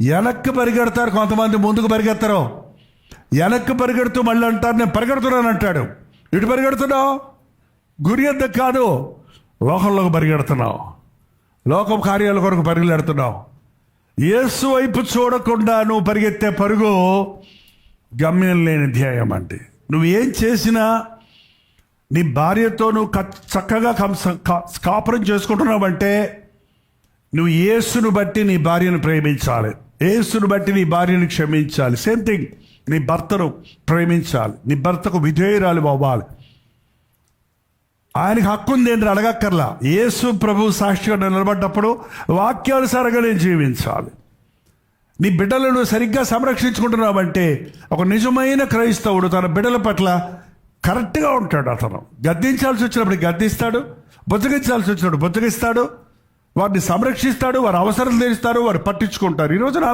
వెనక్కి పరిగెడతారు కొంతమంది, ముందుకు పరిగెత్తరు. వెనక్కి పరిగెడుతూ మళ్ళీ అంటారు నేను పరిగెడుతున్నాను అంటాడు. ఇటు పరిగెడుతున్నావు, గురి ఎందుకు కాదు, లోకంలోకి పరిగెడుతున్నావు, లోకం కార్యాల కొరకు పరిగెడుతున్నావు. యేసు వైపు చూడకుండా నువ్వు పరిగెత్తే పరుగు గమ్యం లేని ధ్యేయం. అంటే నువ్వు ఏం చేసినా నీ భార్యతో నువ్వు చక్కగా కాపురం చేసుకుంటున్నావంటే నువ్వు యేసును బట్టి నీ భార్యను ప్రేమించాలి, యేసును బట్టి నీ భార్యను క్షమించాలి. సేమ్ థింగ్, నీ భర్తను ప్రేమించాలి, నీ భర్తకు విధేయురాలు అవ్వాలి. ఆయనకి హక్కు ఉంది ఏంటి అడగక్కర్లా. యేసు ప్రభు సాక్షిగా నిలబడ్డప్పుడు వాక్యానుసారంగా నేను జీవించాలి. నీ బిడ్డలను సరిగ్గా సంరక్షించుకుంటున్నావంటే ఒక నిజమైన క్రైస్తవుడు తన బిడ్డల పట్ల కరెక్ట్గా ఉంటాడు. అతను గద్దించాల్సి వచ్చినప్పుడు గద్దిస్తాడు, బుజ్జగించాల్సి వచ్చినప్పుడు బుజ్జగిస్తాడు, వారిని సంరక్షిస్తాడు, వారి అవసరం తీరుస్తాడు, వారు పట్టించుకుంటారు. ఈ రోజున